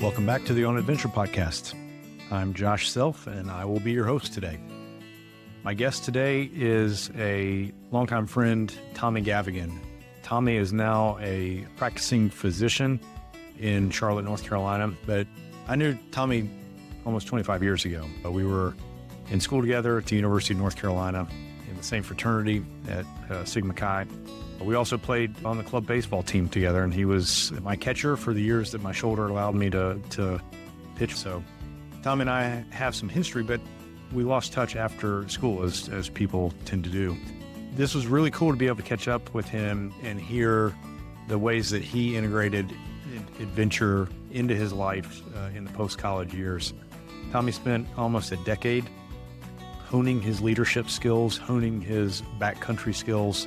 Welcome back to the On Adventure podcast. I'm Josh Self, and I will be your host today. My guest today is a longtime friend, Tommy Gavigan. Tommy is now a practicing physician in Charlotte, North Carolina, but I knew Tommy almost 25 years ago. We were in school together at the University of North Carolina in the same fraternity at Sigma Chi. We also played on the club baseball team together, and he was my catcher for the years that my shoulder allowed me to pitch. So Tom and I have some history, but we lost touch after school, as people tend to do. This was really cool to be able to catch up with him and hear the ways that he integrated adventure into his life in the post-college years. Tommy spent almost a decade honing his leadership skills, honing his backcountry skills,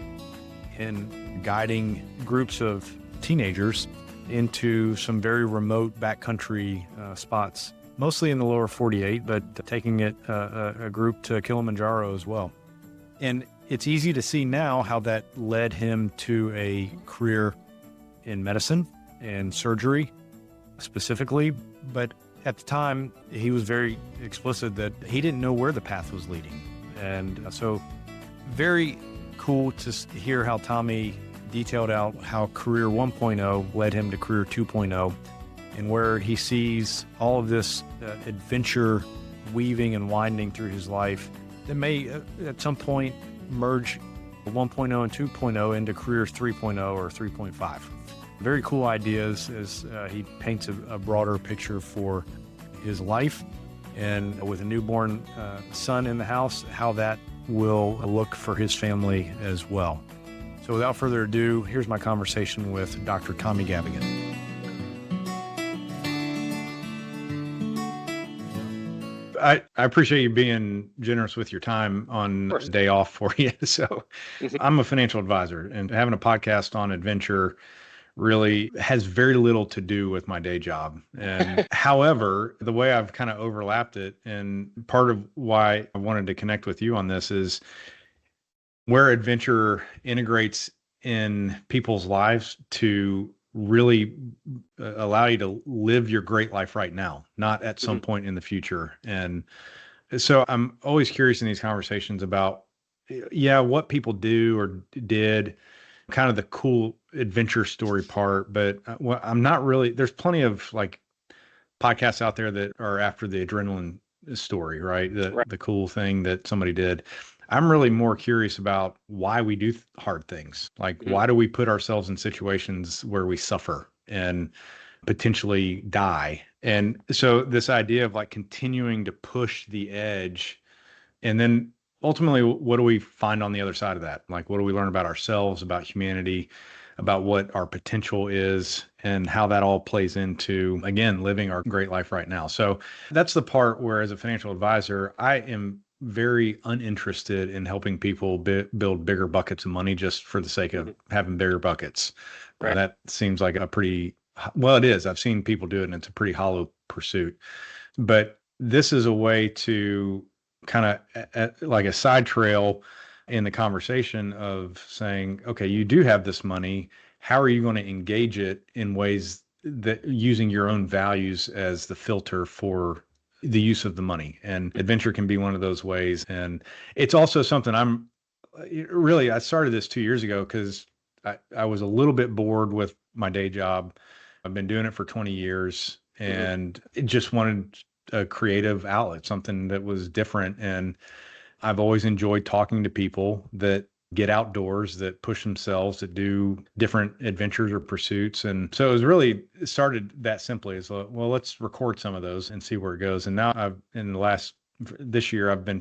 and guiding groups of teenagers into some very remote backcountry spots, mostly in the lower 48, but taking it a group to Kilimanjaro as well. And it's easy to see now how that led him to a career in medicine and surgery specifically. But at the time, he was very explicit that he didn't know where the path was leading. And so very cool to hear how Tommy detailed out how career 1.0 led him to career 2.0 and where he sees all of this adventure weaving and winding through his life that may at some point merge 1.0 and 2.0 into career 3.0 or 3.5. Very cool ideas as he paints a broader picture for his life, and with a newborn son in the house, how that will look for his family as well. So without further ado, here's my conversation with Dr. Tommy Gavigan. I appreciate you being generous with your time on this day off for you. So I'm a financial advisor, and having a podcast on adventure really has very little to do with my day job. And however, the way I've kind of overlapped it, and part of why I wanted to connect with you on this is where adventure integrates in people's lives to really allow you to live your great life right now, not at some point in the future. And so I'm always curious in these conversations about, what people do or did, kind of the cool adventure story part, but I'm not really, there's plenty of like podcasts out there that are after the adrenaline story, right? The cool thing that somebody did. I'm really more curious about why we do hard things. Like, why do we put ourselves in situations where we suffer and potentially die? And so this idea of like continuing to push the edge, and then ultimately, what do we find on the other side of that? Like, what do we learn about ourselves, about humanity, about what our potential is, and how that all plays into, again, living our great life right now. So that's the part where, as a financial advisor, I am very uninterested in helping people build bigger buckets of money just for the sake of having bigger buckets. Right. That seems like it is. I've seen people do it, and it's a pretty hollow pursuit. But this is a way to kind of like a side trail in the conversation of saying, okay, you do have this money. How are you going to engage it in ways that using your own values as the filter for the use of the money? And adventure can be one of those ways. And it's also something I started this 2 years ago because I was a little bit bored with my day job. I've been doing it for 20 years and just wanted a creative outlet, something that was different. And I've always enjoyed talking to people that get outdoors, that push themselves, that do different adventures or pursuits. And so it started that simply as, well, let's record some of those and see where it goes. And now this year, I've been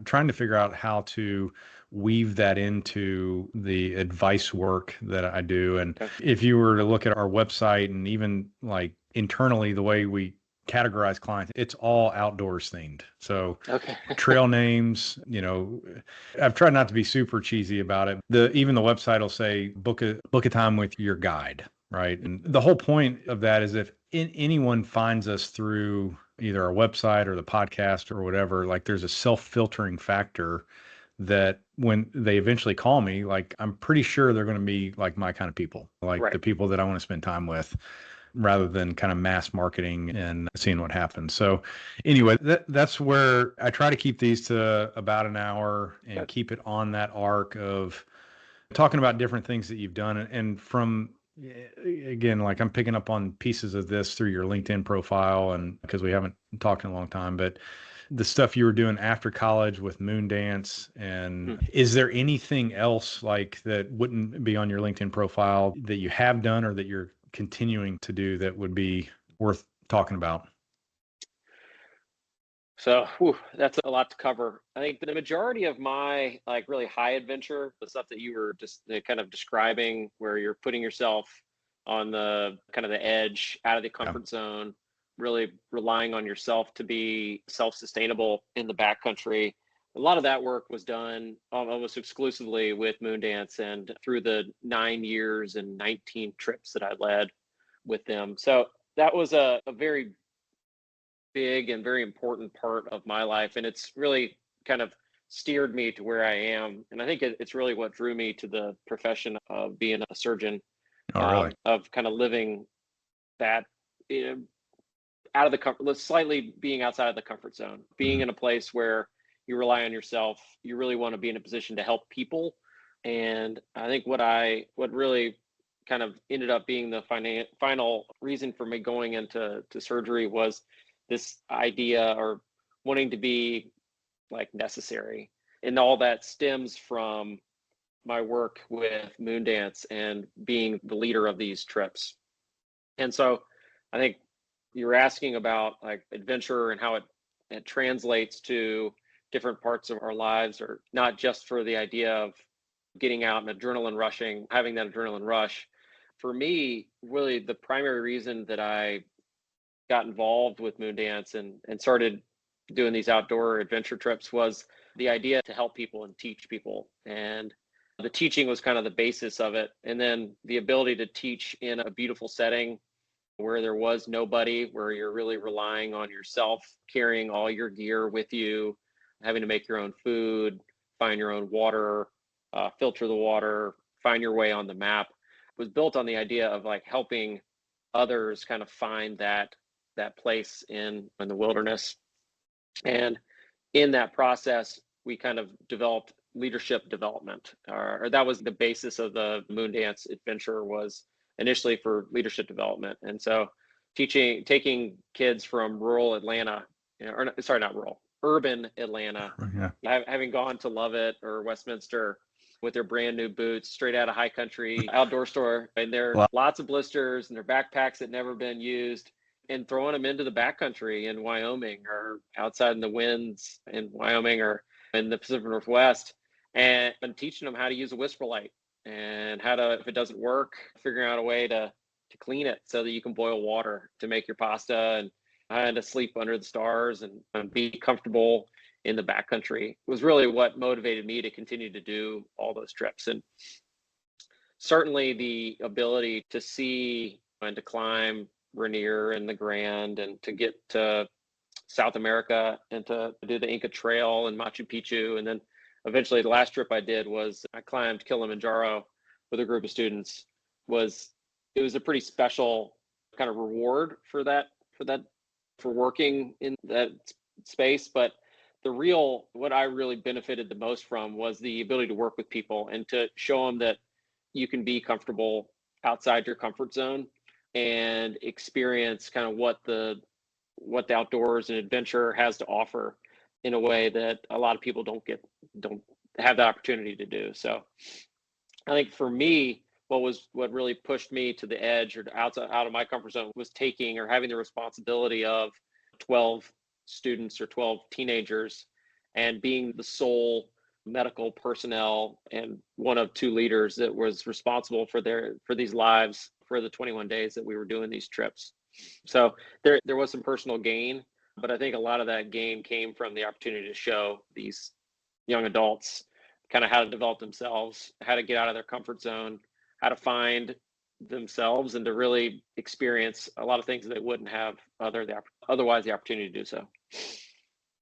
trying to figure out how to weave that into the advice work that I do. And if you were to look at our website and even like internally, the way we categorize clients, it's all outdoors themed. So trail names, I've tried not to be super cheesy about it. Even the website will say, book a time with your guide, right? And the whole point of that is if anyone finds us through either our website or the podcast or whatever, like there's a self-filtering factor that when they eventually call me, like I'm pretty sure they're going to be like my kind of people, like the people that I want to spend time with. rather than kind of mass marketing and seeing what happens. So anyway, that's where I try to keep these to about an hour and keep it on that arc of talking about different things that you've done. And from, again, like I'm picking up on pieces of this through your LinkedIn profile, and because we haven't talked in a long time, but the stuff you were doing after college with Moondance. And is there anything else like that wouldn't be on your LinkedIn profile that you have done or that you're continuing to do that would be worth talking about? So that's a lot to cover. I think the majority of my like really high adventure, the stuff that you were just kind of describing, where you're putting yourself on the kind of the edge out of the comfort zone, really relying on yourself to be self-sustainable in the backcountry. A lot of that work was done almost exclusively with Moondance and through the 9 years and 19 trips that I led with them. So that was a very big and very important part of my life. And it's really kind of steered me to where I am. And I think it's really what drew me to the profession of being a surgeon, of kind of living that, out of the comfort, slightly being outside of the comfort zone, being in a place where you rely on yourself. You really want to be in a position to help people. And I think what really kind of ended up being the final reason for me going into surgery was this idea or wanting to be like necessary. And all that stems from my work with Moondance and being the leader of these trips. And so I think you were asking about like adventure and how it translates to different parts of our lives, or not just for the idea of getting out and adrenaline rushing, having that adrenaline rush. For me, really the primary reason that I got involved with Moondance and started doing these outdoor adventure trips was the idea to help people and teach people. And the teaching was kind of the basis of it. And then the ability to teach in a beautiful setting where there was nobody, where you're really relying on yourself, carrying all your gear with you, having to make your own food, find your own water, filter the water, find your way on the map, was built on the idea of like helping others kind of find that place in the wilderness. And in that process, we kind of developed leadership development, or that was the basis of the Moondance adventure, was initially for leadership development. And so taking kids from rural Atlanta, or sorry, not rural, urban Atlanta, having gone to Lovett or Westminster with their brand new boots straight out of high country outdoor store, and there are lots of blisters and their backpacks that never been used, and throwing them into the backcountry in Wyoming or outside in the winds in Wyoming or in the Pacific Northwest, and teaching them how to use a whisper light and how to, if it doesn't work, figuring out a way to clean it so that you can boil water to make your pasta, and how to sleep under the stars and be comfortable in the backcountry was really what motivated me to continue to do all those trips. And certainly the ability to see and to climb Rainier and the Grand, and to get to South America and to do the Inca Trail and Machu Picchu. And then eventually the last trip I did was I climbed Kilimanjaro with a group of students. It was a pretty special kind of reward for working in that space. But what I really benefited the most from was the ability to work with people and to show them that you can be comfortable outside your comfort zone and experience kind of what the outdoors and adventure has to offer in a way that a lot of people don't have the opportunity to do. So I think for me, what really pushed me to the edge or out of my comfort zone was taking or having the responsibility of 12 students or 12 teenagers and being the sole medical personnel and one of two leaders that was responsible for these lives for the 21 days that we were doing these trips. So there was some personal gain, but I think a lot of that gain came from the opportunity to show these young adults kind of how to develop themselves, how to get out of their comfort zone, how to find themselves, and to really experience a lot of things that they wouldn't have otherwise the opportunity to do so.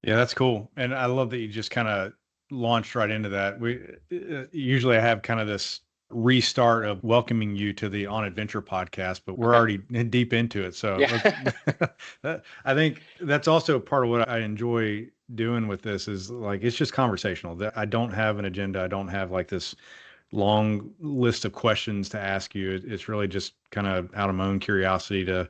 Yeah, that's cool. And I love that you just kind of launched right into that. We usually I have kind of this restart of welcoming you to the On Adventure podcast, but we're Okay. already deep into it. So Yeah. I think that's also part of what I enjoy doing with this is like, it's just conversational. I don't have an agenda. I don't have like this long list of questions to ask you. It's really just kind of out of my own curiosity to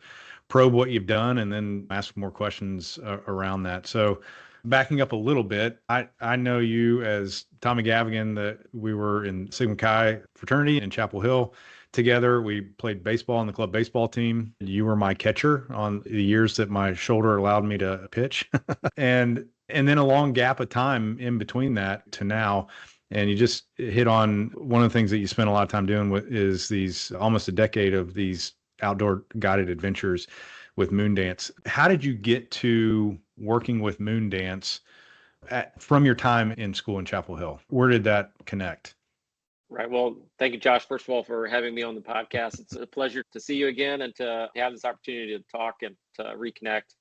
probe what you've done and then ask more questions around that. So backing up a little bit, I know you as Tommy Gavigan, that we were in Sigma Chi fraternity in Chapel Hill together. We played baseball on the club baseball team. You were my catcher on the years that my shoulder allowed me to pitch. And then a long gap of time in between that to now. And you just hit on one of the things that you spent a lot of time doing with is these almost a decade of these outdoor guided adventures with Moondance. How did you get to working with Moondance from your time in school in Chapel Hill? Where did that connect? Right. Well, thank you, Josh, first of all, for having me on the podcast. It's a pleasure to see you again and to have this opportunity to talk and to reconnect.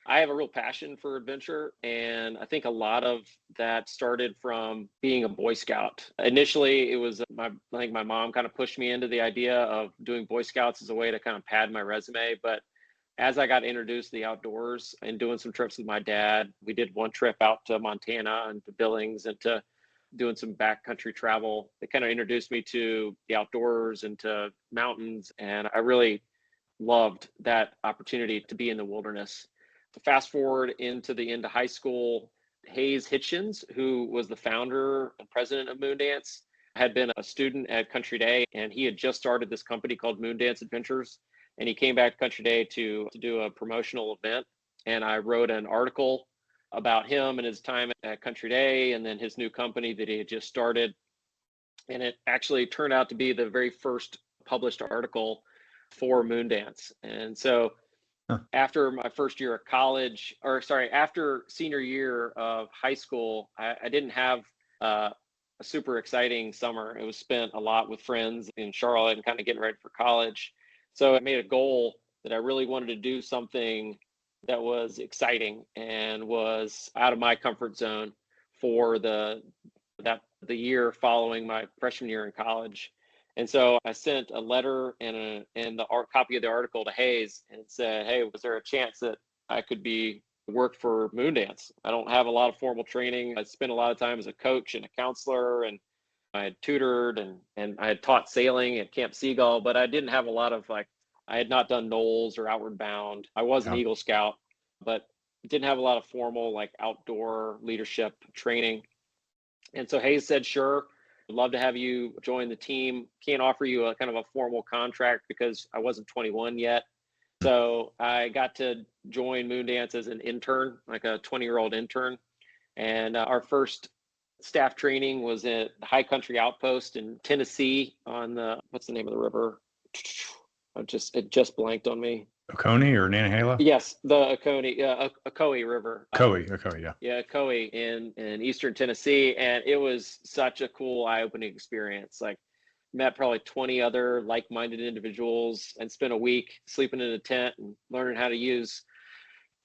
I have a real passion for adventure, and I think a lot of that started from being a Boy Scout. Initially, it was I think my mom kind of pushed me into the idea of doing Boy Scouts as a way to kind of pad my resume. But as I got introduced to the outdoors and doing some trips with my dad, we did one trip out to Montana and to Billings and to doing some backcountry travel. It kind of introduced me to the outdoors and to mountains, and I really loved that opportunity to be in the wilderness. To fast forward into the end of high school, Hayes Hitchens, who was the founder and president of Moondance, had been a student at Country Day, and he had just started this company called Moondance Adventures. And he came back to Country Day to do a promotional event. And I wrote an article about him and his time at Country Day and then his new company that he had just started. And it actually turned out to be the very first published article for Moondance. And so after my first year of college, or sorry, after senior year of high school, I didn't have a super exciting summer. It was spent a lot with friends in Charlotte and kind of getting ready for college. So I made a goal that I really wanted to do something that was exciting and was out of my comfort zone for the year following my freshman year in college. And so I sent a letter and the copy of the article to Hayes and said, "Hey, was there a chance that I could work for Moondance? I don't have a lot of formal training. I spent a lot of time as a coach and a counselor, and I had tutored and I had taught sailing at Camp Seagull, but I didn't have a lot of I had not done Knowles or Outward Bound. I was an Eagle Scout, but didn't have a lot of formal outdoor leadership training." And so Hayes said, "Sure, I'd love to have you join the team. Can't offer you a kind of a formal contract because I wasn't 21 yet." So I got to join Moondance as an intern, like a 20-year-old intern. And our first staff training was at the High Country Outpost in Tennessee on what's the name of the river? It just blanked on me. Oconee or Nantahala? Yes, the Ocoee River. Ocoee, yeah. Yeah, Ocoee in eastern Tennessee, and it was such a cool, eye-opening experience. Met probably 20 other like-minded individuals and spent a week sleeping in a tent and learning how to use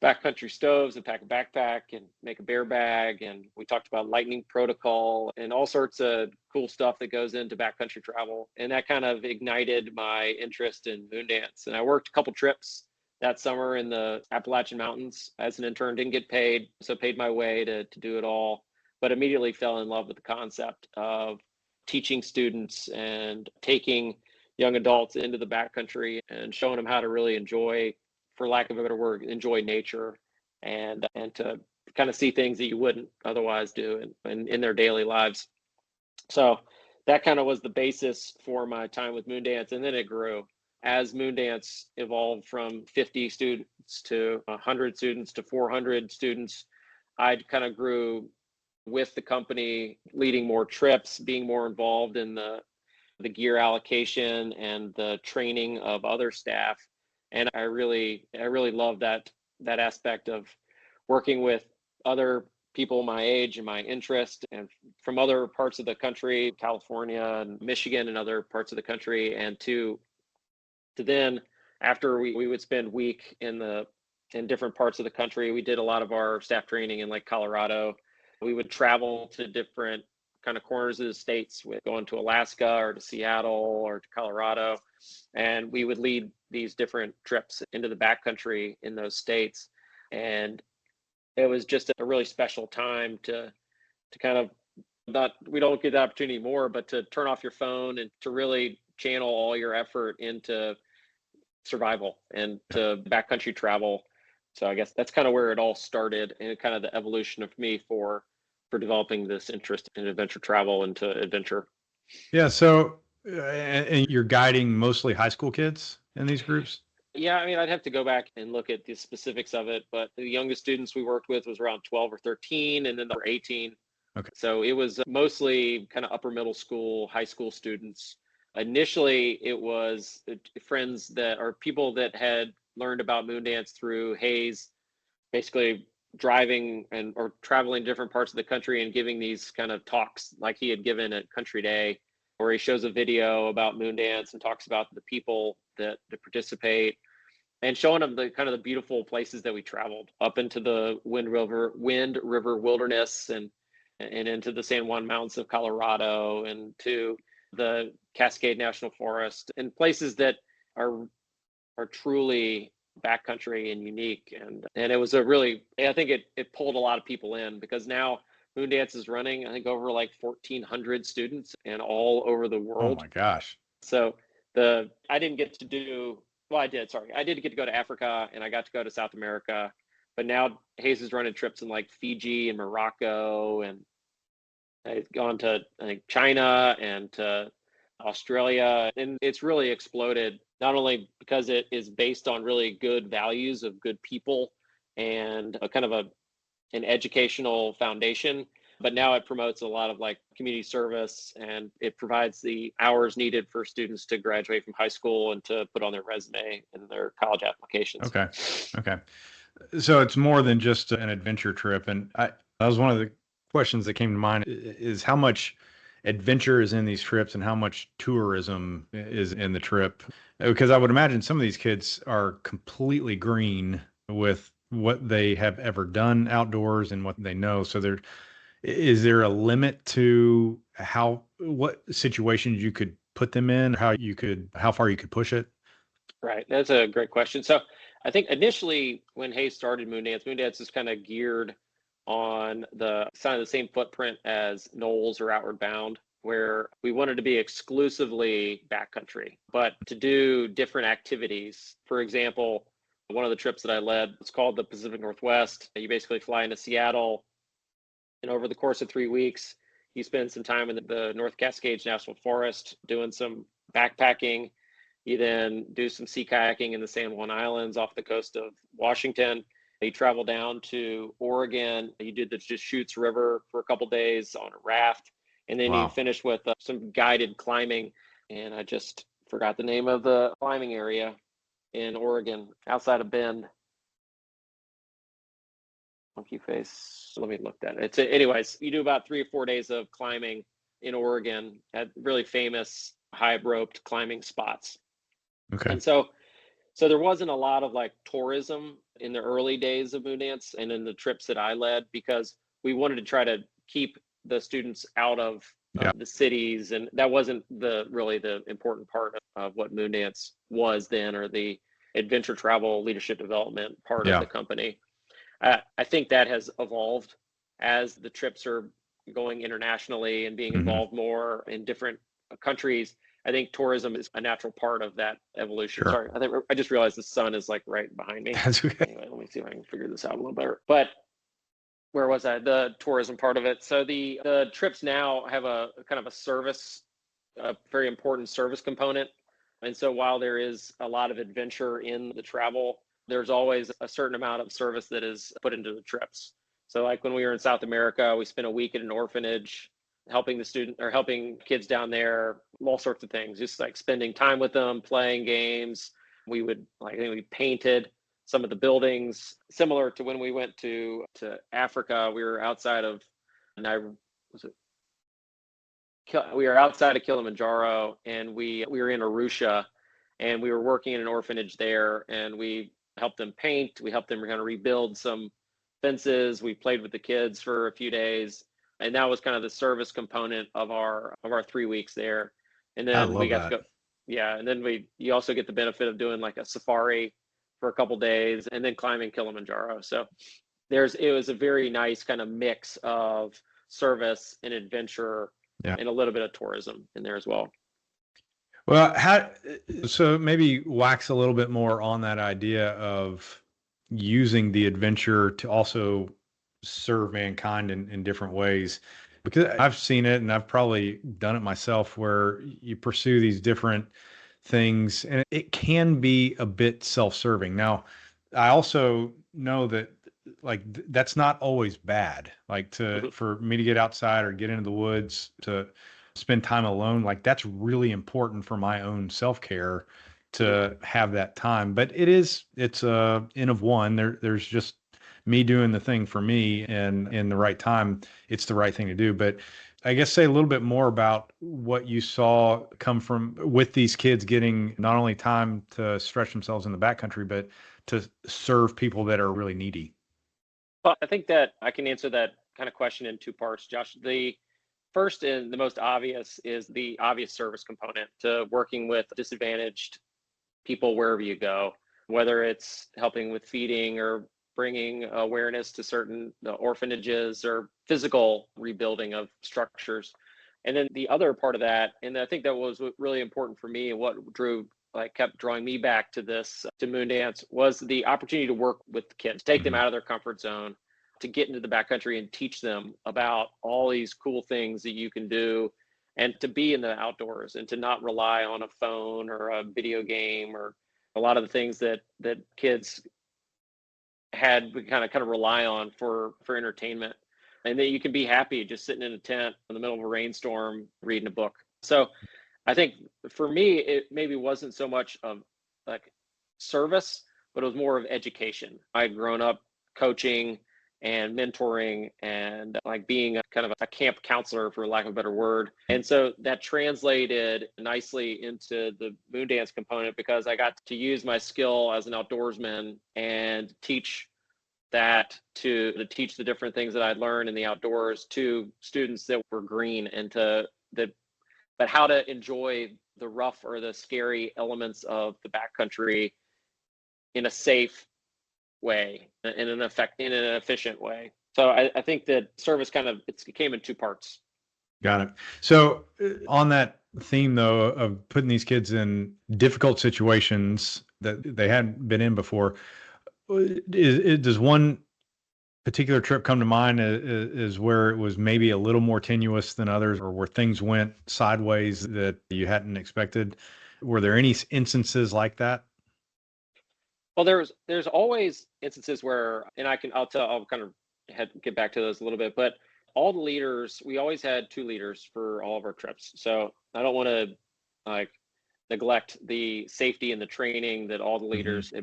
backcountry stoves and pack a backpack and make a bear bag. And we talked about lightning protocol and all sorts of cool stuff that goes into backcountry travel. And that kind of ignited my interest in Moondance. And I worked a couple trips that summer in the Appalachian Mountains as an intern, didn't get paid, so paid my way to do it all, but immediately fell in love with the concept of teaching students and taking young adults into the backcountry and showing them how to really enjoy, for lack of a better word, enjoy nature and to kind of see things that you wouldn't otherwise do in their daily lives. So that kind of was the basis for my time with Moondance. And then it grew as Moondance evolved from 50 students to 100 students to 400 students. I kind of grew with the company, leading more trips, being more involved in the gear allocation and the training of other staff. And I really love that aspect of working with other people my age and my interest and from other parts of the country, California and Michigan and other parts of the country. And to then, after we would spend a week in different parts of the country, we did a lot of our staff training in Colorado. We would travel to different kind of corners of the states, with going to Alaska or to Seattle or to Colorado. And we would lead these different trips into the backcountry in those states. And it was just a really special time to kind of, not, we don't get the opportunity more, but to turn off your phone and to really channel all your effort into survival and to backcountry travel. So I guess that's kind of where it all started, and kind of the evolution of me for developing this interest in adventure travel and to adventure. Yeah. So, and you're guiding mostly high school kids in these groups? Yeah, I mean, I'd have to go back and look at the specifics of it, but the youngest students we worked with was around 12 or 13, and then they were 18. Okay. So it was mostly kind of upper middle school, high school students. Initially, it was friends that are people that had learned about Moondance through Hayes, basically driving and or traveling different parts of the country and giving these kind of talks like he had given at Country Day, where he shows a video about Moondance and talks about the people that participate, and showing them the kind of the beautiful places that we traveled up into the Wind River Wilderness and into the San Juan Mountains of Colorado and to the Cascade National Forest, and places that are truly backcountry and unique. And it was a really, I think it pulled a lot of people in, because now Moondance is running, I think, over like 1,400 students and all over the world. Oh my gosh. So I didn't get to do, well, I did get to go to Africa, and I got to go to South America, but now Hayes is running trips in like Fiji and Morocco, and I've gone to, I think, China and to Australia, and it's really exploded, not only because it is based on really good values of good people and a kind of an educational foundation, but now it promotes a lot of like community service, and it provides the hours needed for students to graduate from high school and to put on their resume and their college applications. Okay. So it's more than just an adventure trip. And that was one of the questions that came to mind, is how much adventure is in these trips and how much tourism is in the trip. Because I would imagine some of these kids are completely green with what they have ever done outdoors and what they know. So is there a limit to what situations you could put them in, how far you could push it? Right. That's a great question. So I think initially when Hayes started Moondance is kind of geared on the same footprint as Knowles or Outward Bound, where we wanted to be exclusively backcountry, but to do different activities. For example, one of the trips that I led, it's called the Pacific Northwest. You basically fly into Seattle, and over the course of 3 weeks, you spend some time in the North Cascades National Forest doing some backpacking. You then do some sea kayaking in the San Juan Islands off the coast of Washington. You travel down to Oregon. You did the Deschutes River for a couple days on a raft. And then Wow. You finish with some guided climbing. And I just forgot the name of the climbing area in Oregon, outside of Bend. Monkey Face. Let me look at it. Anyways, you do about 3 or 4 days of climbing in Oregon at really famous high roped climbing spots. Okay. And so there wasn't a lot of like tourism in the early days of Moondance and in the trips that I led, because we wanted to try to keep the students out of the cities, and that wasn't really the important part of what Moondance was then, or the adventure travel leadership development part of the company. I think that has evolved as the trips are going internationally and being involved more in different countries. I think tourism is a natural part of that evolution. Sure. Sorry, I just realized the sun is like right behind me. That's okay. Anyway, let me see if I can figure this out a little better. But where was I? The tourism part of it. So the trips now have a kind of a very important service component. And so while there is a lot of adventure in the travel, there's always a certain amount of service that is put into the trips. So like when we were in South America, we spent a week at an orphanage, helping kids down there, all sorts of things, just like spending time with them, playing games. I think we painted some of the buildings, similar to when we went to Africa. We were outside of, we were outside of Kilimanjaro, and we were in Arusha, and we were working in an orphanage there, and we helped them paint. We helped them kind of rebuild some fences. We played with the kids for a few days. And that was kind of the service component of our 3 weeks there. And I then we love got to that. go. Yeah, and then you also get the benefit of doing like a safari for a couple days and then climbing Kilimanjaro. So it was a very nice kind of mix of service and adventure Yeah. and a little bit of tourism in there as well. Well, so maybe wax a little bit more on that idea of using the adventure to also serve mankind in different ways. Because I've seen it and I've probably done it myself where you pursue these different things and it can be a bit self-serving. Now, I also know that that's not always bad. Like Mhm. for me to get outside or get into the woods to spend time alone, like that's really important for my own self-care Mhm. to have that time. But it's a N of one. There's just me doing the thing for me and in the right time, it's the right thing to do. But I guess say a little bit more about what you saw come from with these kids getting not only time to stretch themselves in the backcountry, but to serve people that are really needy. Well, I think that I can answer that kind of question in two parts, Josh. The first and the most obvious is the obvious service component to working with disadvantaged people wherever you go, whether it's helping with feeding or bringing awareness to certain orphanages or physical rebuilding of structures. And then the other part of that, and I think that was really important for me and what kept drawing me back to this, to Moondance, was the opportunity to work with the kids, take them Mhm. out of their comfort zone, to get into the backcountry and teach them about all these cool things that you can do and to be in the outdoors and to not rely on a phone or a video game or a lot of the things that kids had we kind of rely on for entertainment, and that you can be happy just sitting in a tent in the middle of a rainstorm reading a book. So I think for me it maybe wasn't so much of like service, but it was more of education. I'd grown up coaching and mentoring and like being a kind of a camp counselor, for lack of a better word. And so that translated nicely into the Moondance component because I got to use my skill as an outdoorsman and teach that to teach the different things that I'd learned in the outdoors to students that were green and to that but how to enjoy the rough or the scary elements of the backcountry in a safe way, in an efficient way. So I think that service it came in two parts. Got it. So, on that theme, though, of putting these kids in difficult situations that they hadn't been in before, does one particular trip come to mind is where it was maybe a little more tenuous than others, or where things went sideways that you hadn't expected? Were there any instances like that? Well, there's always instances where, and I'll kind of get back to those a little bit, but all the leaders, we always had two leaders for all of our trips. So I don't want to like neglect the safety and the training that all the Hmm. leaders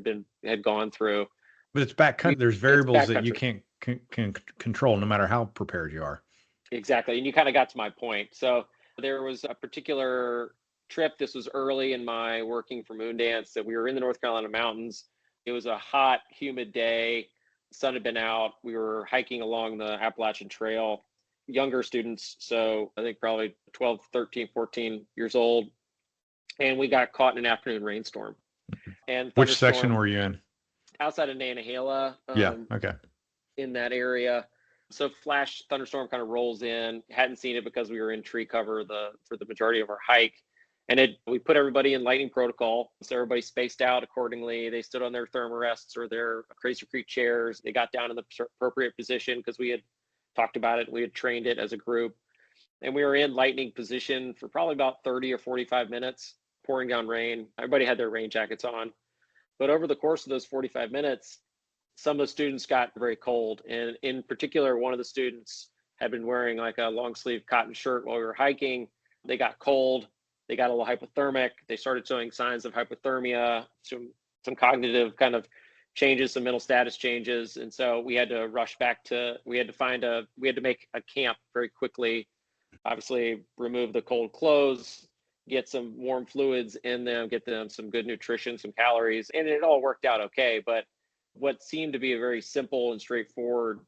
had gone through. But it's backcountry. There's It's variables that you backcountry. can't can control, no matter how prepared you are. Exactly. And you kind of got to my point. So there was a particular trip. This was early in my working for Moondance that we were in the North Carolina mountains. It was a hot, humid day. The sun had been out. We were hiking along the Appalachian Trail, younger students. So I think probably 12, 13, 14 years old. And we got caught in an afternoon rainstorm and Which section thunderstorm were you in? outside of Nantahala. Yeah. Okay. In that area. So flash thunderstorm kind of rolls in. Hadn't seen it because we were in tree cover for the majority of our hike. And we put everybody in lightning protocol. So everybody spaced out accordingly. They stood on their thermarests or their Crazy Creek chairs. They got down in the appropriate position because we had talked about it. We had trained it as a group. And we were in lightning position for probably about 30 or 45 minutes, pouring down rain. Everybody had their rain jackets on. But over the course of those 45 minutes, some of the students got very cold. And in particular, one of the students had been wearing like a long sleeve cotton shirt while we were hiking. They got cold. They got a little hypothermic. They started showing signs of hypothermia, some cognitive kind of changes, some mental status changes. And so we had to rush back we had to make a camp very quickly, obviously remove the cold clothes, get some warm fluids in them, get them some good nutrition, some calories, and it all worked out okay. But what seemed to be a very simple and straightforward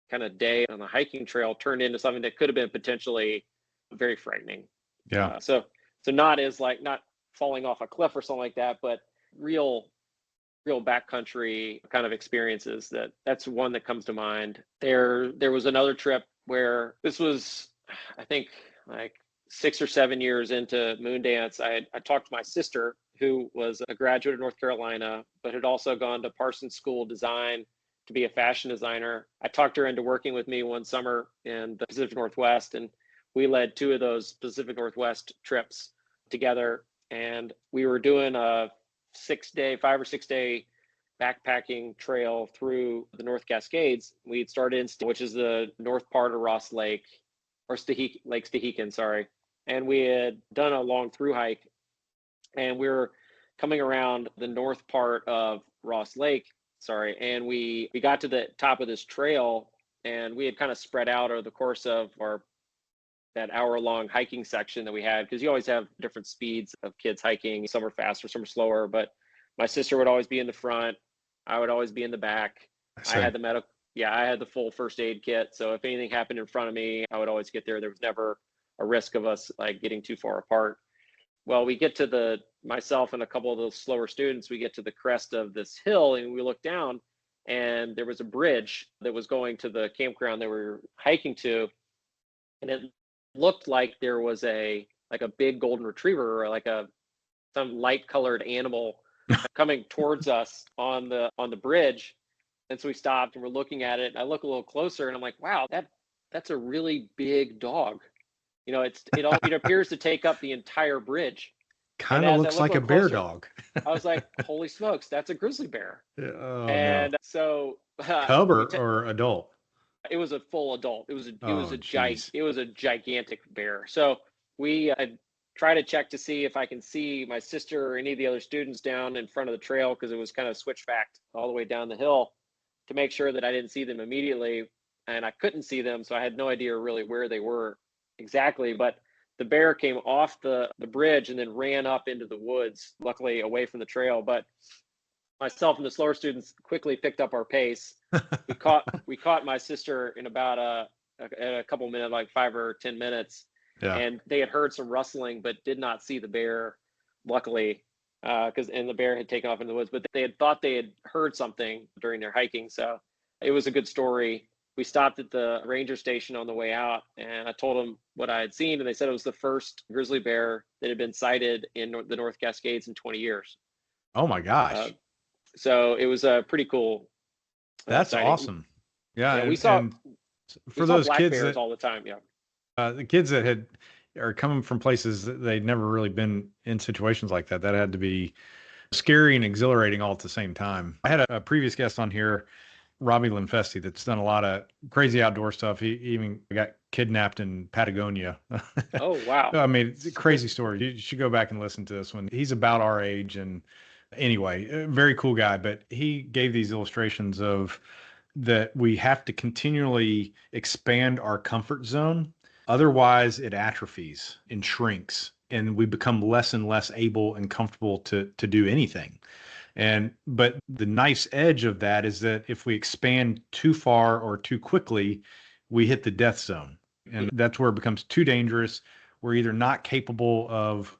kind of day on the hiking trail turned into something that could have been potentially very frightening. Yeah. So not as like not falling off a cliff or something like that, but real backcountry kind of experiences. That's one that comes to mind. There was another trip where this was, I think, like 6 or 7 years into Moondance. I talked to my sister, who was a graduate of North Carolina, but had also gone to Parsons School of Design to be a fashion designer. I talked her into working with me one summer in the Pacific Northwest, and we led 2 of those Pacific Northwest trips together. And we were doing a 5 or 6 day backpacking trail through the North Cascades. We'd started in, which is the north part of Ross Lake, or Lake Stehekin, sorry. And we had done a long through hike, and we were coming around the north part of Ross Lake, and we got to the top of this trail, and we had kind of spread out over the course of that hour-long hiking section that we had, because you always have different speeds of kids hiking. Some are faster, some are slower, but my sister would always be in the front. I would always be in the back. I had the full first aid kit. So if anything happened in front of me, I would always get there. There was never a risk of us like getting too far apart. Well, we get to myself and a couple of those slower students, we get to the crest of this hill, and we look down, and there was a bridge that was going to the campground that we were hiking to. And it looked like there was a big golden retriever, or like some light colored animal coming towards us on the bridge. And so we stopped and we're looking at it. I look a little closer and I'm like, wow, that's a really big dog. It appears to take up the entire bridge. Kind of looks like a bear dog. I was like, holy smokes, that's a grizzly bear. Oh, and no. So cub or adult? It was a full adult. It was a gigantic bear. So we try to check to see if I can see my sister or any of the other students down in front of the trail, because it was kind of switchbacked all the way down the hill, to make sure that I didn't see them immediately. And I couldn't see them, so I had no idea really where they were exactly. But the bear came off the bridge and then ran up into the woods, luckily away from the trail. But myself and the slower students quickly picked up our pace. We caught my sister in about a couple minutes, like 5 or 10 minutes. Yeah. And they had heard some rustling, but did not see the bear, luckily, because the bear had taken off into the woods. But they had thought they had heard something during their hiking, so it was a good story. We stopped at the ranger station on the way out, and I told them what I had seen, and they said it was the first grizzly bear that had been sighted in the North Cascades in 20 years. Oh my gosh! So it was pretty cool. That's awesome. Yeah, we saw those black kids bears all the time. Yeah. The kids that are coming from places that they'd never really been in situations like that had to be scary and exhilarating all at the same time. I had a previous guest on here, Robbie Linfesti, that's done a lot of crazy outdoor stuff. He even got kidnapped in Patagonia. Oh, wow. I mean, it's a crazy story. You should go back and listen to this one. He's about our age. And anyway, very cool guy, but he gave these illustrations of that we have to continually expand our comfort zone. Otherwise, it atrophies and shrinks, and we become less and less able and comfortable to do anything. But the nice edge of that is that if we expand too far or too quickly, we hit the death zone. And that's where it becomes too dangerous. We're either not capable of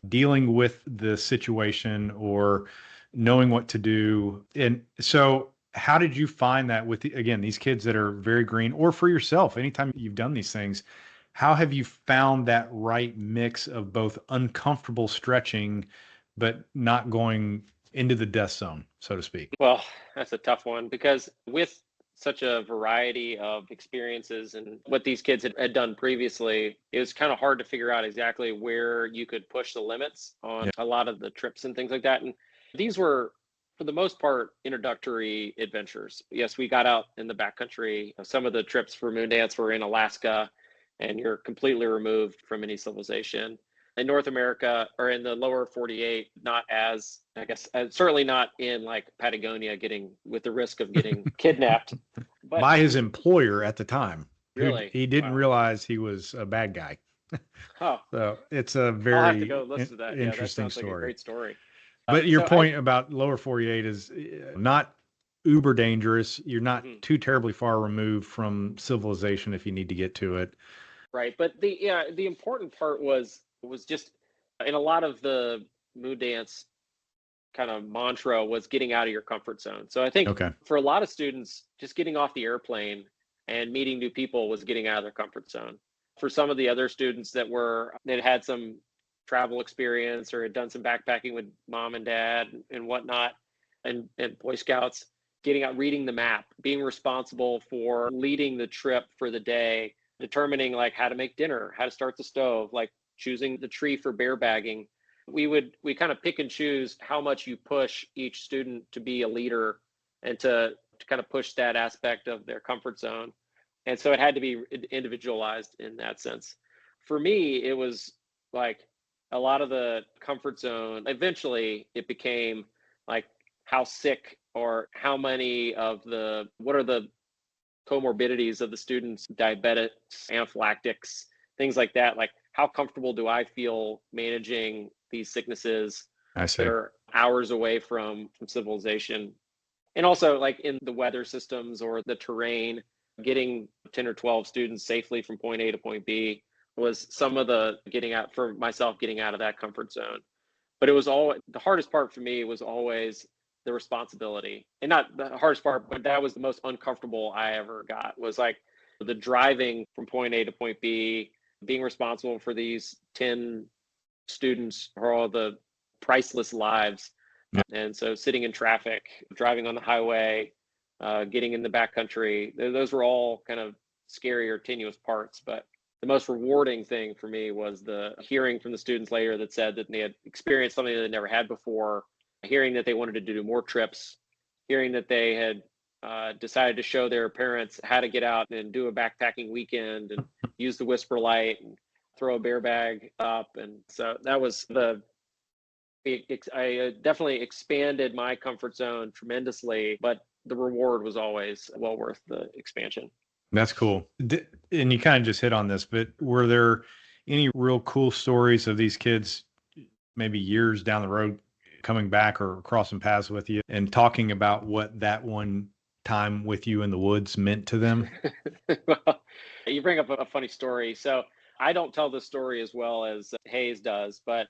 dealing with the situation or knowing what to do. And so how did you find that with, again, these kids that are very green, or for yourself, anytime you've done these things? How have you found that right mix of both uncomfortable stretching, but not going into the death zone, so to speak? Well, that's a tough one, because with such a variety of experiences and what these kids had done previously, it was kind of hard to figure out exactly where you could push the limits on a lot of the trips and things like that. And these were, for the most part, introductory adventures. Yes, we got out in the backcountry. Some of the trips for Moondance were in Alaska, and you're completely removed from any civilization. In North America, or in the lower 48, not as, I guess, certainly not in like Patagonia, with the risk of getting kidnapped. But by his employer at the time. Really? He didn't realize he was a bad guy. Oh. So it's a very I'll have to go listen to that. Interesting that sounds story. like a great story. But your point about lower 48 is not uber dangerous. You're not Mhm. too terribly far removed from civilization if you need to get to it. Right. But the important part was just in a lot of the mood dance kind of mantra was getting out of your comfort zone. So I think Okay. for a lot of students, just getting off the airplane and meeting new people was getting out of their comfort zone. For some of the other students that had some travel experience or had done some backpacking with mom and dad and whatnot, and Boy Scouts, getting out, reading the map, being responsible for leading the trip for the day, determining like how to make dinner, how to start the stove, like choosing the tree for bear bagging. We kind of pick and choose how much you push each student to be a leader and to kind of push that aspect of their comfort zone. And so it had to be individualized in that sense. For me, it was like a lot of the comfort zone. Eventually, it became like how sick or how many of what are the comorbidities of the students, diabetics, anaphylactics, things like that. Like, how comfortable do I feel managing these sicknesses I that see. are hours away from civilization? And also, like in the weather systems or the terrain, getting 10 or 12 students safely from point A to point B was some of the getting out for myself, getting out of that comfort zone. But it was all the hardest part for me was always the responsibility, and not the hardest part, but that was the most uncomfortable I ever got, was like the driving from point A to point B, being responsible for these 10 students for all the priceless lives. Yeah. And so sitting in traffic, driving on the highway, getting in the backcountry, those were all kind of scary or tenuous parts. But the most rewarding thing for me was the hearing from the students later that said that they had experienced something that they never had before, hearing that they wanted to do more trips, hearing that they had decided to show their parents how to get out and do a backpacking weekend and use the whisper light and throw a bear bag up. And so that was I definitely expanded my comfort zone tremendously, but the reward was always well worth the expansion. That's cool. And you kind of just hit on this, but were there any real cool stories of these kids, maybe years down the road, coming back or crossing paths with you and talking about what that one time with you in the woods meant to them? Well, you bring up a funny story. So I don't tell this story as well as Hayes does, but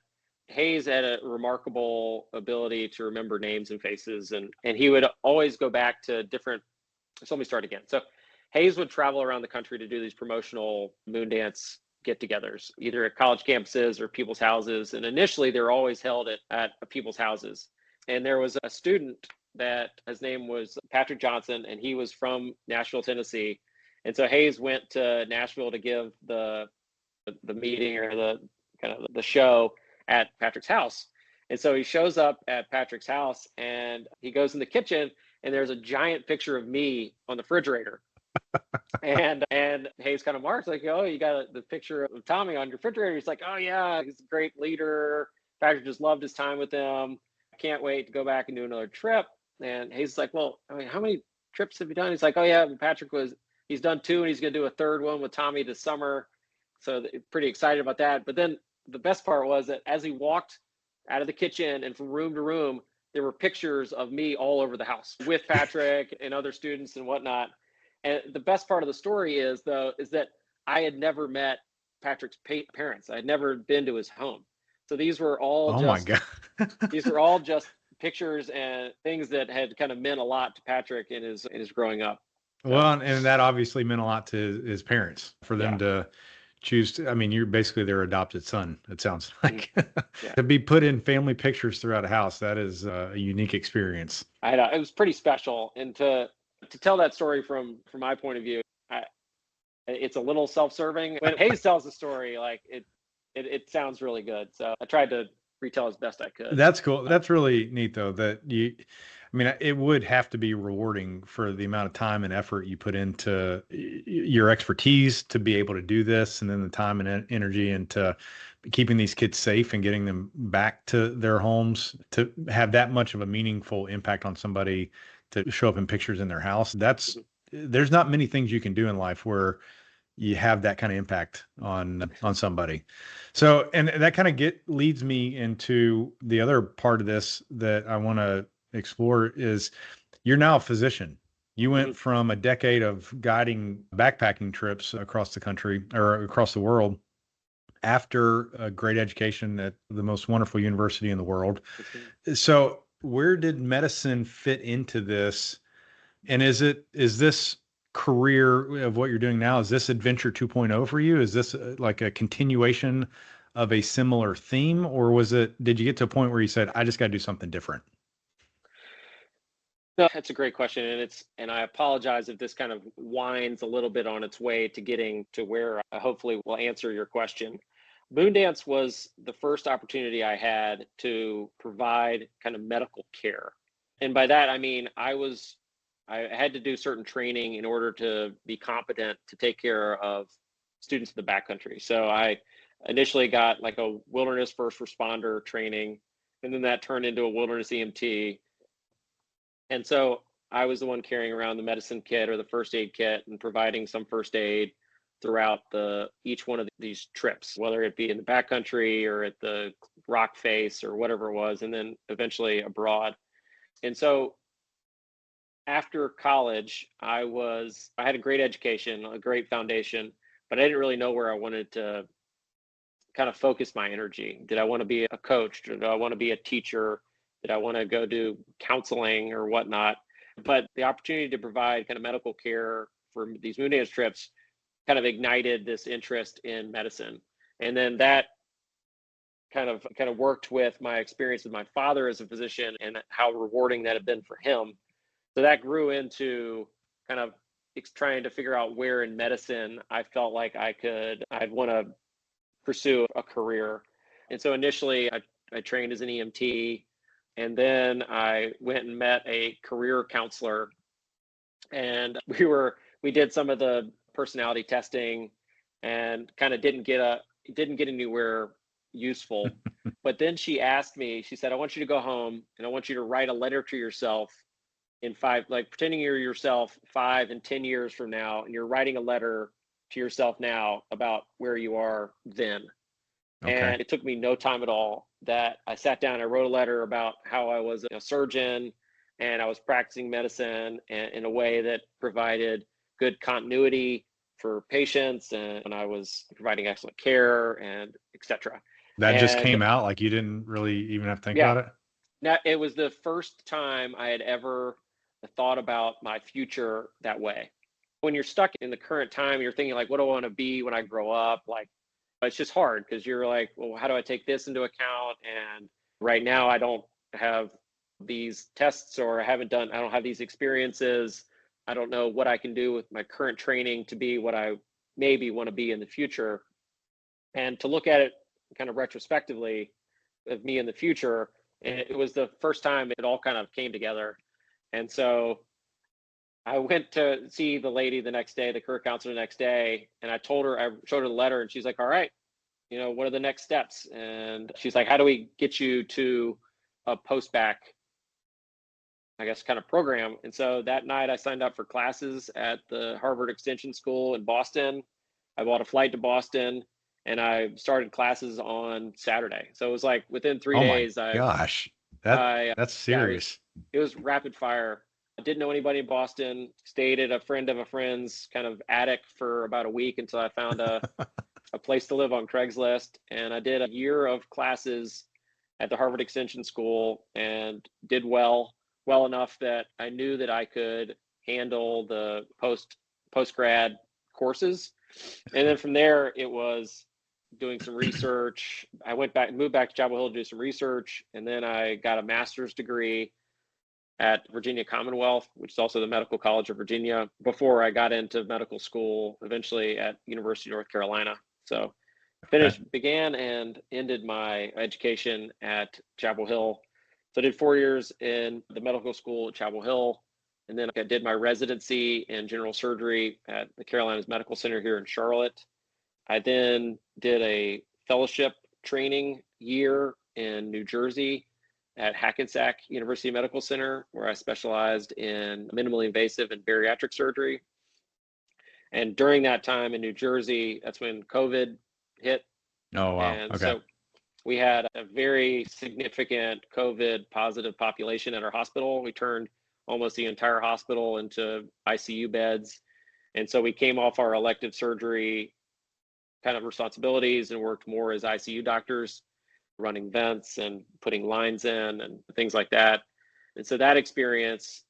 Hayes had a remarkable ability to remember names and faces, and he would always go back to different. So let me start again. So Hayes would travel around the country to do these promotional Moondance get-togethers, either at college campuses or people's houses. And initially, they were always held at people's houses. And there was a student that his name was Patrick Johnson, and he was from Nashville, Tennessee. And so Hayes went to Nashville to give the meeting or the kind of the show at Patrick's house. And so he shows up at Patrick's house and he goes in the kitchen and there's a giant picture of me on the refrigerator. And Hayes kind of marks like, oh, you got the picture of Tommy on your refrigerator. He's like, oh yeah, he's a great leader. Patrick just loved his time with him. Can't wait to go back and do another trip. And Hayes is like, well, I mean, how many trips have you done? He's like, oh yeah, he's done 2 and he's going to do a 3rd one with Tommy this summer. So pretty excited about that. But then the best part was that as he walked out of the kitchen and from room to room, there were pictures of me all over the house with Patrick and other students and whatnot. And the best part of the story is that I had never met Patrick's parents. I had never been to his home. So these were all Oh my just God. these were all just pictures and things that had kind of meant a lot to Patrick in his growing up. So, Well, and that obviously meant a lot to his parents for them yeah. to choose to, I mean, you're basically their adopted son, it sounds like. Yeah. To be put in family pictures throughout a house, that is a unique experience. It was pretty special, and to tell that story from my point of view, it's a little self-serving. When Hayes tells the story, like it sounds really good. So I tried to retell as best I could. That's cool. That's really neat, though, that I mean, it would have to be rewarding for the amount of time and effort you put into your expertise to be able to do this, and then the time and energy into keeping these kids safe and getting them back to their homes, to have that much of a meaningful impact on somebody, to show up in pictures in their house. There's not many things you can do in life where you have that kind of impact on somebody. So, and that kind of leads me into the other part of this that I want to explore is You're now a physician. You Mhm. went from a decade of guiding backpacking trips across the country or across the world after a great education at the most wonderful university in the world. Mhm. So, where did medicine fit into this? And is this career of what you're doing now, is this Adventure 2.0 for you? Is this like a continuation of a similar theme, or did you get to a point where you said, I just got to do something different? No, that's a great question, and I apologize if this kind of winds a little bit on its way to getting to where I hopefully will answer your question. Moondance was the first opportunity I had to provide kind of medical care. And by that, I mean, I had to do certain training in order to be competent to take care of students in the backcountry. So I initially got like a wilderness first responder training, and then that turned into a wilderness EMT. And so I was the one carrying around the medicine kit or the first aid kit and providing some first aid throughout each one of these trips, whether it be in the backcountry or at the rock face or whatever it was, and then eventually abroad. And so after college, I had a great education, a great foundation, but I didn't really know where I wanted to kind of focus my energy. Did I want to be a coach? Did I want to be a teacher? Did I want to go do counseling or whatnot? But the opportunity to provide kind of medical care for these Moondance trips kind of ignited this interest in medicine. And then that kind of worked with my experience with my father as a physician and how rewarding that had been for him. So that grew into kind of trying to figure out where in medicine I felt like I'd want to pursue a career. And so initially I trained as an EMT, and then I went and met a career counselor, and we did some of the personality testing and kind of didn't get anywhere useful. But then she asked me, she said, I want you to go home and I want you to write a letter to yourself in five, like pretending you're yourself 5 and 10 years from now, and you're writing a letter to yourself now about where you are then. Okay. And it took me no time at all that I sat down, I wrote a letter about how I was a surgeon and I was practicing medicine in a way that provided good continuity for patients, and I was providing excellent care and etc. That just And came out like you didn't really even have to think yeah, about it. now it was the first time I had ever thought about my future that way. When you're stuck in the current time, you're thinking like, what do I want to be when I grow up? Like, it's just hard because you're like, well, how do I take this into account? And right now, I don't have these tests, or I don't have these experiences. I don't know what I can do with my current training to be what I maybe want to be in the future. And to look at it kind of retrospectively of me in the future, it was the first time it all kind of came together. And so I went to see the lady the next day, the career counselor the next day, and I showed her the letter, and she's like, all right, what are the next steps? And she's like, how do we get you to a post-bac, I guess, kind of program? And so that night I signed up for classes at the Harvard Extension School in Boston. I bought a flight to Boston and I started classes on Saturday. So it was like within three Oh my days, gosh. I, That's yeah, serious. it was rapid fire. I didn't know anybody in Boston, stayed at a friend of a friend's kind of attic for about a week until I found a place to live on Craigslist. And I did a year of classes at the Harvard Extension School and did well enough that I knew that I could handle the post grad courses. And then from there, it was doing some research. I moved back to Chapel Hill to do some research, and then I got a master's degree at Virginia Commonwealth, which is also the Medical College of Virginia, before I got into medical school, eventually at University of North Carolina. So Okay. began and ended my education at Chapel Hill. So I did 4 years in the medical school at Chapel Hill, and then I did my residency in general surgery at the Carolinas Medical Center here in Charlotte. I then did a fellowship training year in New Jersey at Hackensack University Medical Center, where I specialized in minimally invasive and bariatric surgery. And during that time in New Jersey, that's when COVID hit. Oh wow. And Okay. so we had a very significant COVID positive population at our hospital. We turned almost the entire hospital into ICU beds. And so we came off our elective surgery kind of responsibilities and worked more as ICU doctors, running vents and putting lines in and things like that. And so that experience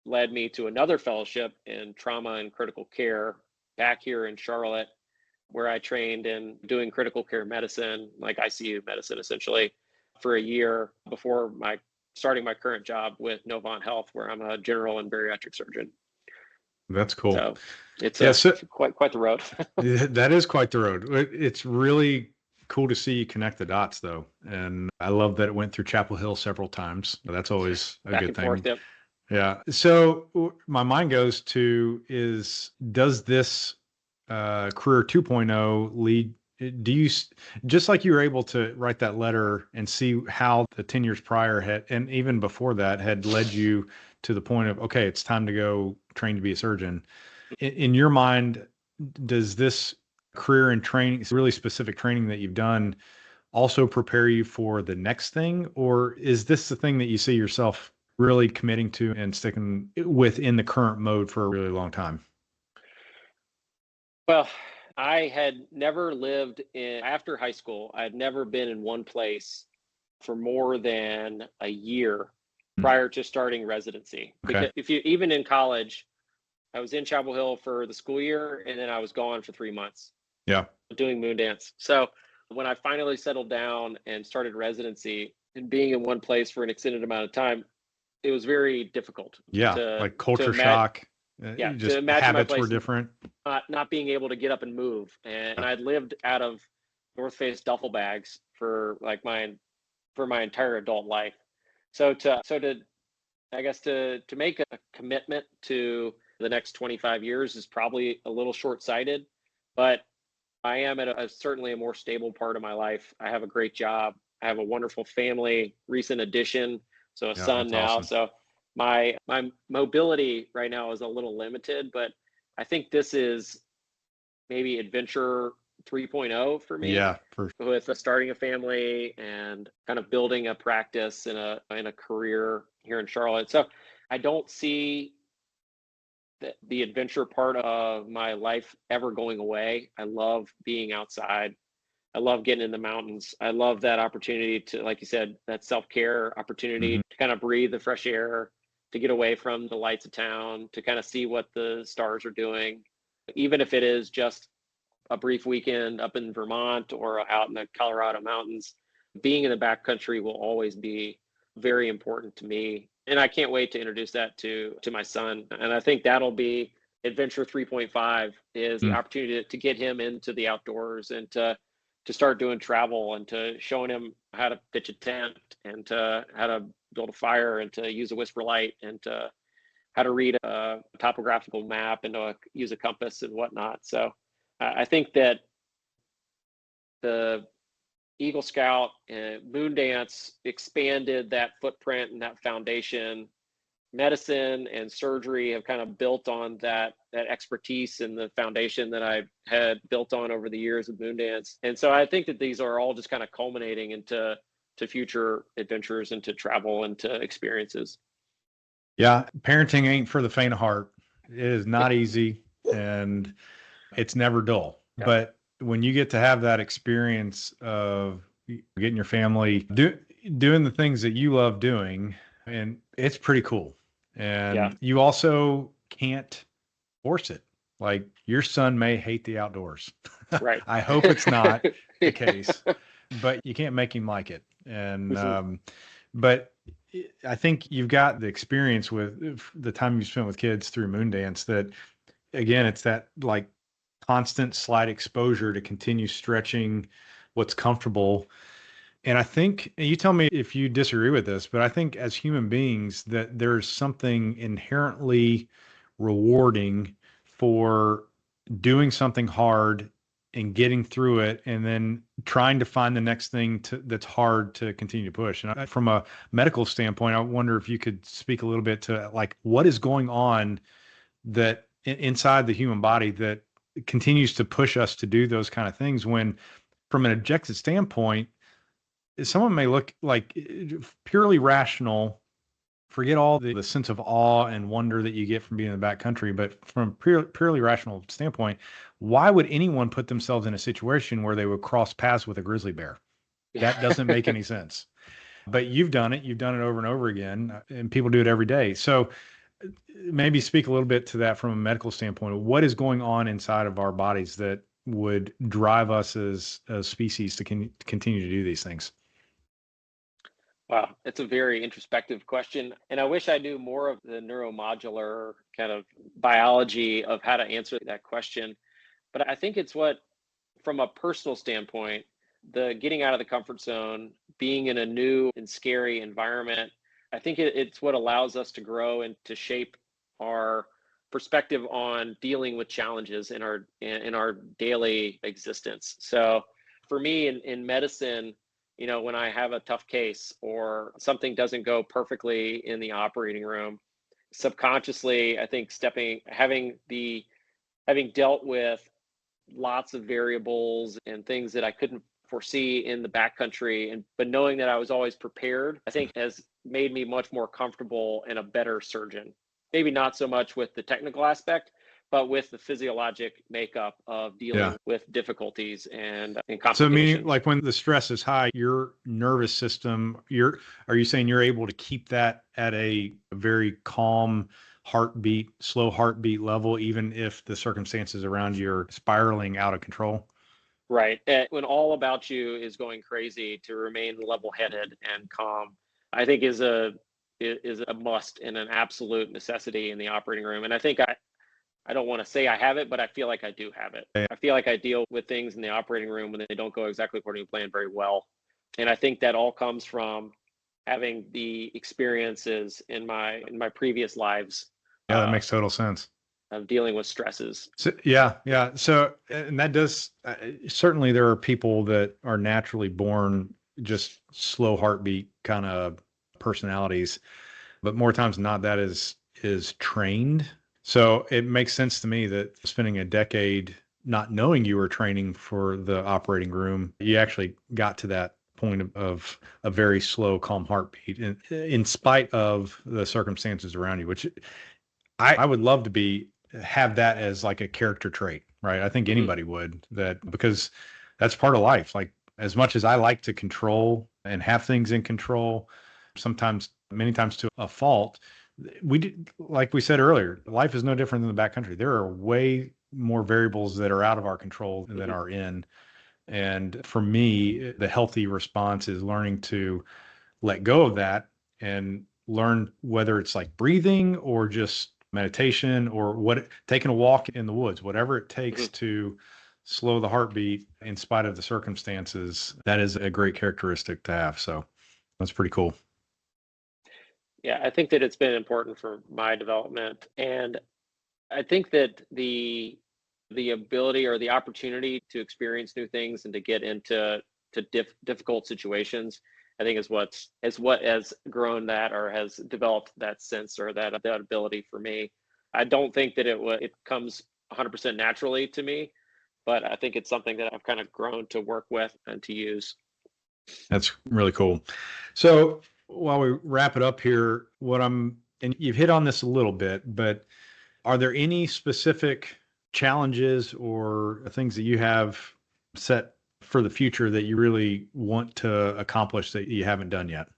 led me to another fellowship in trauma and critical care back here in Charlotte, where I trained in doing critical care medicine, like ICU medicine, essentially, for a year before starting my current job with Novant Health, where I'm a general and bariatric surgeon. That's cool. So it's quite the road. That is quite the road. It's really cool to see you connect the dots, though. And I love that it went through Chapel Hill several times. That's always a good thing. Forth, yep. Yeah. So my mind goes to does this career 2.0 lead? Do you, just like you were able to write that letter and see how the 10 years prior had, and even before that, had led you to the point of, okay, it's time to go train to be a surgeon. In your mind, does this career and training, really specific training that you've done, also prepare you for the next thing? Or is this the thing that you see yourself really committing to and sticking with in the current mode for a really long time? Well, I had never lived after high school, I had never been in one place for more than a year prior to starting residency. Okay. Because even in college, I was in Chapel Hill for the school year, and then I was gone for 3 months. Yeah. Doing Moondance. So when I finally settled down and started residency and being in one place for an extended amount of time, it was very difficult. Yeah. Like culture shock. Yeah. Just to imagine habits were different. Not being able to get up and move. And I'd lived out of North Face duffel bags for my entire adult life. So to make a commitment to the next 25 years is probably a little short-sighted, but I am at certainly a more stable part of my life. I have a great job. I have a wonderful family, recent addition, so a son now. Awesome. So my mobility right now is a little limited, but I think this is maybe adventure 3.0 for me. Yeah, with starting a family and kind of building a practice in a career here in Charlotte. So I don't see the adventure part of my life ever going away. I love being outside. I love getting in the mountains. I love that opportunity to, like you said, that self-care opportunity to kind of breathe the fresh air, to get away from the lights of town, to kind of see what the stars are doing, even if it is just a brief weekend up in Vermont or out in the Colorado mountains. Being in the backcountry will always be very important to me. And I can't wait to introduce that to my son. And I think that'll be adventure 3.5 is the opportunity to get him into the outdoors and to start doing travel and to showing him how to pitch a tent and how to build a fire and to use a whisper light and how to read a topographical map and to use a compass and whatnot. So I think that the Eagle Scout and Moondance expanded that footprint and that foundation. Medicine and surgery have kind of built on that expertise and the foundation that I had built on over the years of Moondance. And so I think that these are all just kind of culminating into future adventures and to travel and to experiences. Yeah, parenting ain't for the faint of heart. It is not easy and it's never dull. Yeah. But when you get to have that experience of getting your family doing the things that you love doing, and it's pretty cool. And you also can't force it. Like your son may hate the outdoors. Right. I hope it's not the case, but you can't make him like it. And, but I think you've got the experience with the time you spent with kids through Moondance that, again, it's that like constant slight exposure to continue stretching what's comfortable. And I think, and you tell me if you disagree with this, but I think as human beings that there's something inherently rewarding for doing something hard and getting through it and then trying to find the next thing that's hard to continue to push. And from a medical standpoint, I wonder if you could speak a little bit to like what is going on that inside the human body that continues to push us to do those kind of things when from an objective standpoint, someone may look like purely rational forget all the sense of awe and wonder that you get from being in the backcountry, but from a purely rational standpoint, why would anyone put themselves in a situation where they would cross paths with a grizzly bear? That doesn't make any sense. But you've done it. You've done it over and over again, and people do it every day. So maybe speak a little bit to that from a medical standpoint. What is going on inside of our bodies that would drive us as a species to continue to do these things? Wow, it's a very introspective question. And I wish I knew more of the neuromodular kind of biology of how to answer that question. But I think it's what, from a personal standpoint, the getting out of the comfort zone, being in a new and scary environment, I think it's what allows us to grow and to shape our perspective on dealing with challenges in our daily existence. So for me in medicine, when I have a tough case or something doesn't go perfectly in the operating room, subconsciously, I think having dealt with lots of variables and things that I couldn't foresee in the backcountry, but knowing that I was always prepared, I think has made me much more comfortable and a better surgeon. Maybe not so much with the technical aspect, but with the physiologic makeup of dealing with difficulties and complications. So meaning like when the stress is high, your nervous system, are you saying you're able to keep that at a very calm heartbeat, slow heartbeat level, even if the circumstances around you are spiraling out of control? Right. When all about you is going crazy, to remain level-headed and calm, I think is a must and an absolute necessity in the operating room. And I think I don't want to say I have it, but I feel like I do have it. I feel like I deal with things in the operating room when they don't go exactly according to plan very well. And I think that all comes from having the experiences in my previous lives. Yeah, that makes total sense. Of dealing with stresses. So, yeah. So, and that does, certainly there are people that are naturally born just slow heartbeat kind of personalities, but more times than not, that is trained. So it makes sense to me that spending a decade not knowing you were training for the operating room, you actually got to that point of a very slow, calm heartbeat in spite of the circumstances around you, which I would love to have that as like a character trait, right? I think anybody would, that because that's part of life. Like as much as I like to control and have things in control, many times to a fault, like we said earlier, life is no different than the backcountry. There are way more variables that are out of our control than are in. And for me, the healthy response is learning to let go of that and learn whether it's like breathing or just meditation or taking a walk in the woods, whatever it takes to slow the heartbeat in spite of the circumstances. That is a great characteristic to have. So that's pretty cool. Yeah, I think that it's been important for my development. And I think that the ability or the opportunity to experience new things and to get into difficult situations, I think is what has grown that or has developed that sense or that ability for me. I don't think that it comes 100% naturally to me, but I think it's something that I've kind of grown to work with and to use. That's really cool. So while we wrap it up here, and you've hit on this a little bit, but are there any specific challenges or things that you have set for the future that you really want to accomplish that you haven't done yet?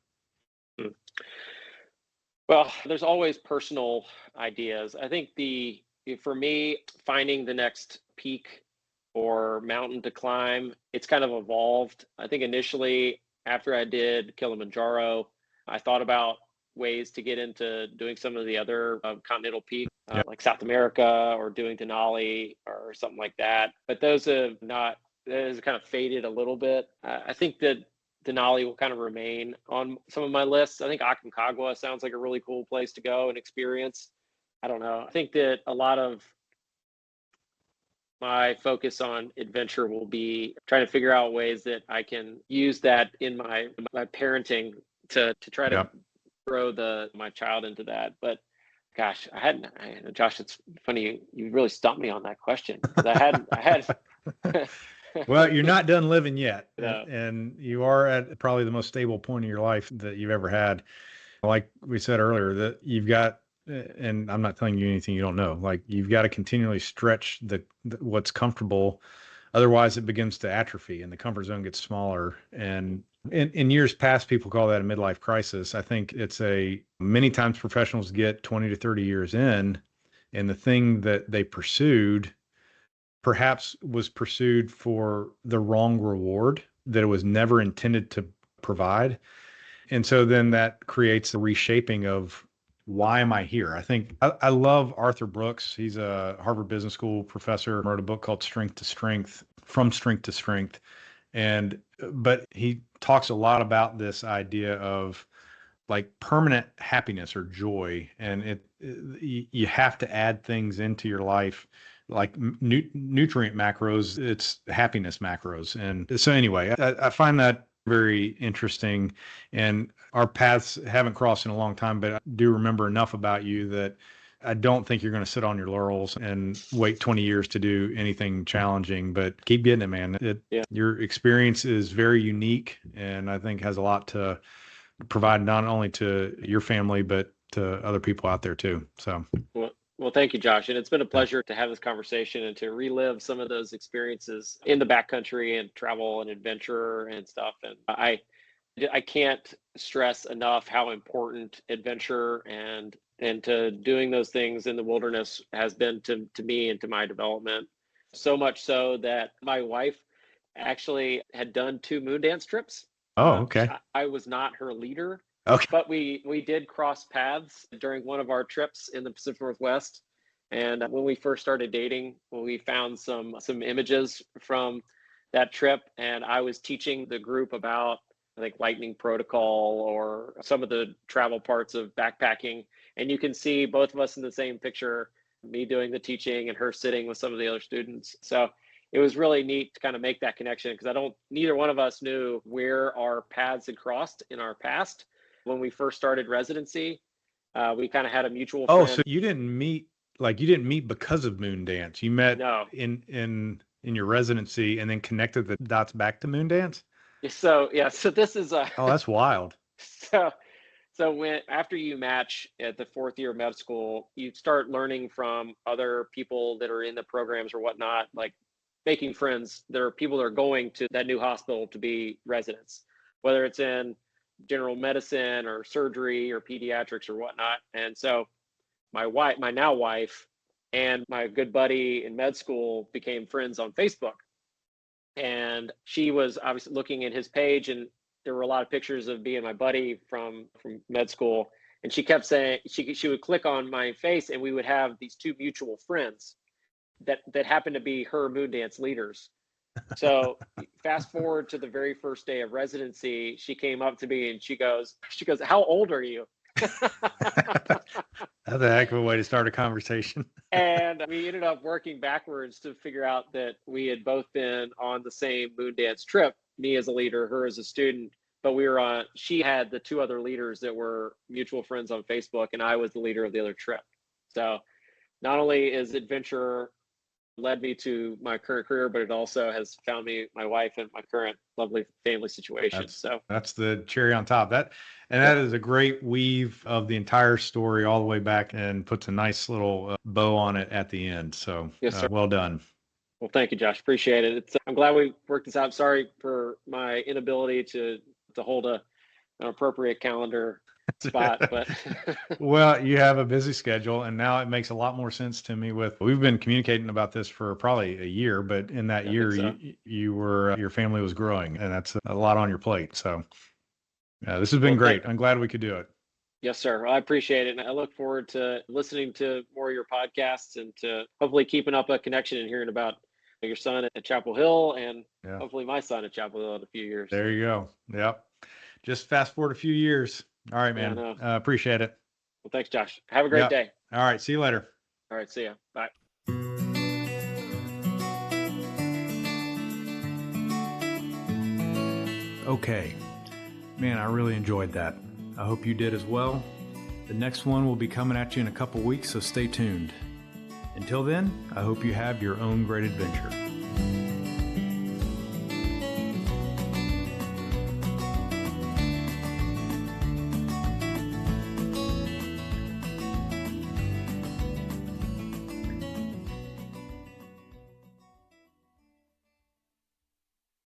Well, there's always personal ideas. I think for me, finding the next peak or mountain to climb, it's kind of evolved. I think initially after I did Kilimanjaro, I thought about ways to get into doing some of the other continental peaks, like South America or doing Denali or something like that. But those have kind of faded a little bit. I think that Denali will kind of remain on some of my lists. I think Aconcagua sounds like a really cool place to go and experience. I don't know. I think that a lot of my focus on adventure will be trying to figure out ways that I can use that in my parenting to try to grow my child into that. But gosh, Josh, it's funny. You really stumped me on that question because I had. Well, you're not done living yet, and you are at probably the most stable point in your life that you've ever had. Like we said earlier, that you've got, and I'm not telling you anything you don't know, like you've got to continually stretch the what's comfortable. Otherwise it begins to atrophy and the comfort zone gets smaller. And in years past, people call that a midlife crisis. I think it's many times professionals get 20 to 30 years in, and the thing that they pursued perhaps was pursued for the wrong reward that it was never intended to provide. And so then that creates the reshaping of, why am I here? I think I love Arthur Brooks. He's a Harvard Business School professor, wrote a book called Strength to Strength, From Strength to Strength. But he talks a lot about this idea of like permanent happiness or joy. And you have to add things into your life, like nutrient macros, it's happiness macros. And so anyway, I find that very interesting, and our paths haven't crossed in a long time, but I do remember enough about you that I don't think you're going to sit on your laurels and wait 20 years to do anything challenging, but keep getting it, man. Your experience is very unique, and I think has a lot to provide, not only to your family, but to other people out there too. So. Well, thank you, Josh. And it's been a pleasure to have this conversation and to relive some of those experiences in the backcountry and travel and adventure and stuff. And I can't stress enough how important adventure and to doing those things in the wilderness has been to me and to my development. So much so that my wife actually had done 2 Moondance trips. Oh, okay. I was not her leader. Okay. But we did cross paths during one of our trips in the Pacific Northwest. And when we first started dating, we found some images from that trip. And I was teaching the group about, I think, lightning protocol or some of the travel parts of backpacking. And you can see both of us in the same picture, me doing the teaching and her sitting with some of the other students. So it was really neat to kind of make that connection, because neither one of us knew where our paths had crossed in our past. When we first started residency, we kind of had a mutual friend. Oh, so you didn't meet because of Moondance. You met in your residency and then connected the dots back to Moondance? So this is oh, that's wild. So after you match at the 4th year of med school, you start learning from other people that are in the programs or whatnot, like making friends. There are people that are going to that new hospital to be residents, whether it's in general medicine or surgery or pediatrics or whatnot. And so my now wife and my good buddy in med school became friends on Facebook. And she was obviously looking at his page, and there were a lot of pictures of me and my buddy from med school. And she kept saying, she would click on my face, and we would have these 2 mutual friends that happened to be her Moondance leaders. So fast forward to the very first day of residency, she came up to me and she goes, "How old are you?" That's a heck of a way to start a conversation. And we ended up working backwards to figure out that we had both been on the same Moondance trip, me as a leader, her as a student, but she had the 2 other leaders that were mutual friends on Facebook, and I was the leader of the other trip. So not only is adventure led me to my current career, but it also has found me my wife and my current lovely family situation. That's the cherry on top. That is a great weave of the entire story all the way back, and puts a nice little bow on it at the end. So yes, sir. Well done. Well, thank you, Josh. Appreciate it. I'm glad we worked this out. Sorry for my inability to hold an appropriate calendar spot, but well, you have a busy schedule, and now it makes a lot more sense to me. We've been communicating about this for probably a year, but in that year, your family was growing, and that's a lot on your plate. So this has been great. I'm glad we could do it. Yes, sir. I appreciate it. And I look forward to listening to more of your podcasts, and to hopefully keeping up a connection and hearing about your son at Chapel Hill, and hopefully my son at Chapel Hill in a few years. There you go. Yep. Just fast forward a few years. All right, man. Appreciate it. Well, thanks, Josh. Have a great day. All right. See you later. All right. See ya. Bye. Okay. Man, I really enjoyed that. I hope you did as well. The next one will be coming at you in a couple weeks, so stay tuned. Until then, I hope you have your own great adventure.